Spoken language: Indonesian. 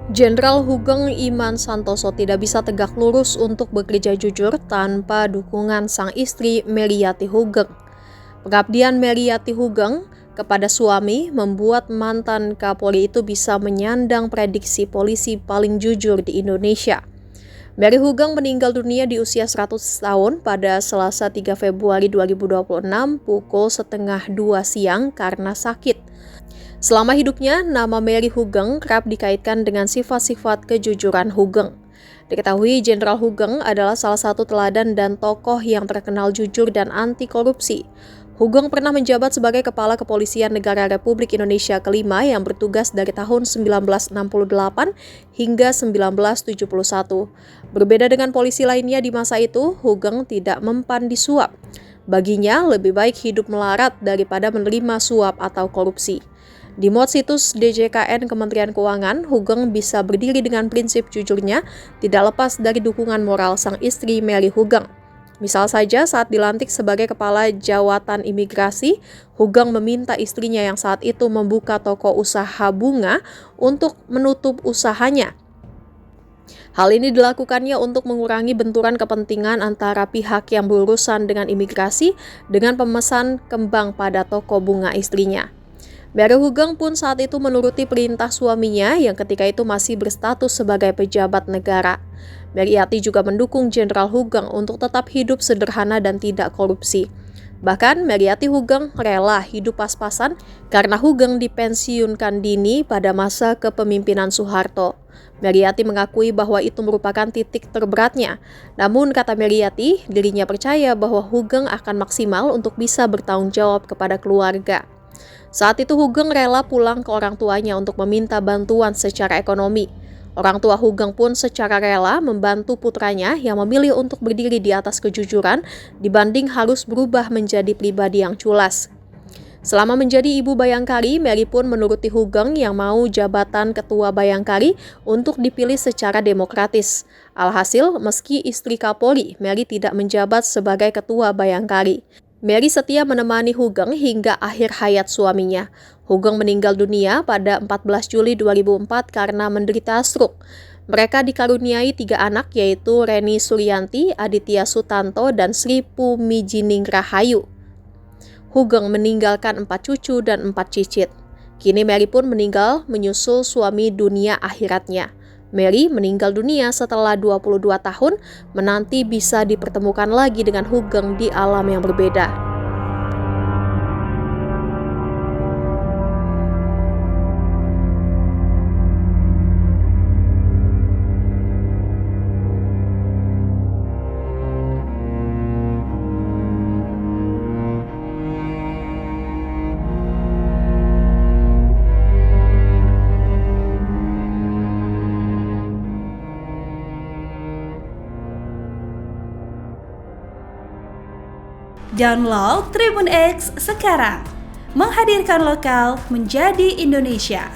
Jenderal Hugeng Iman Santoso tidak bisa tegak lurus untuk bekerja jujur tanpa dukungan sang istri Meriati Hugeng. Pengabdian Meriati Hugeng kepada suami membuat mantan Kapolri itu bisa menyandang prediksi polisi paling jujur di Indonesia. Mary Hugeng meninggal dunia di usia 100 tahun pada Selasa 3 Februari 2026 pukul 1:30 siang karena sakit. Selama hidupnya, nama Mary Hugeng kerap dikaitkan dengan sifat-sifat kejujuran Hugeng. Diketahui Jenderal Hugeng adalah salah satu teladan dan tokoh yang terkenal jujur dan anti korupsi. Hugeng pernah menjabat sebagai Kepala Kepolisian Negara Republik Indonesia kelima yang bertugas dari tahun 1968 hingga 1971. Berbeda dengan polisi lainnya di masa itu, Hugeng tidak mempan disuap. Baginya, lebih baik hidup melarat daripada menerima suap atau korupsi. Di mod situs DJKN Kementerian Keuangan, Hugeng bisa berdiri dengan prinsip jujurnya tidak lepas dari dukungan moral sang istri Mary Hugeng. Misal saja saat dilantik sebagai Kepala Jawatan Imigrasi, Hugeng meminta istrinya yang saat itu membuka toko usaha bunga untuk menutup usahanya. Hal ini dilakukannya untuk mengurangi benturan kepentingan antara pihak yang berurusan dengan imigrasi dengan pemesan kembang pada toko bunga istrinya. Mary Hugeng pun saat itu menuruti perintah suaminya yang ketika itu masih berstatus sebagai pejabat negara. Meriati juga mendukung Jenderal Hugeng untuk tetap hidup sederhana dan tidak korupsi. Bahkan Meriati Hugeng rela hidup pas-pasan karena Hugeng dipensiunkan dini pada masa kepemimpinan Soeharto. Meriati mengakui bahwa itu merupakan titik terberatnya. Namun kata Meriati, dirinya percaya bahwa Hugeng akan maksimal untuk bisa bertanggung jawab kepada keluarga. Saat itu Hugeng rela pulang ke orang tuanya untuk meminta bantuan secara ekonomi. Orang tua Hugeng pun secara rela membantu putranya yang memilih untuk berdiri di atas kejujuran dibanding harus berubah menjadi pribadi yang culas. Selama menjadi ibu Bayangkari, Mary pun menuruti Hugeng yang mau jabatan ketua Bayangkari untuk dipilih secara demokratis. Alhasil, meski istri Kapolri, Mary tidak menjabat sebagai ketua Bayangkari. Mary setia menemani Hugeng hingga akhir hayat suaminya. Hugeng meninggal dunia pada 14 Juli 2004 karena menderita stroke. Mereka dikaruniai 3 anak yaitu Reni Suryanti, Aditya Sutanto, dan Sri Pumijining Rahayu. Hugeng meninggalkan 4 cucu dan 4 cicit. Kini Mary pun meninggal menyusul suami dunia akhiratnya. Mary meninggal dunia setelah 22 tahun menanti bisa dipertemukan lagi dengan Hugeng di alam yang berbeda. Download Tribun X sekarang, menghadirkan lokal menjadi Indonesia.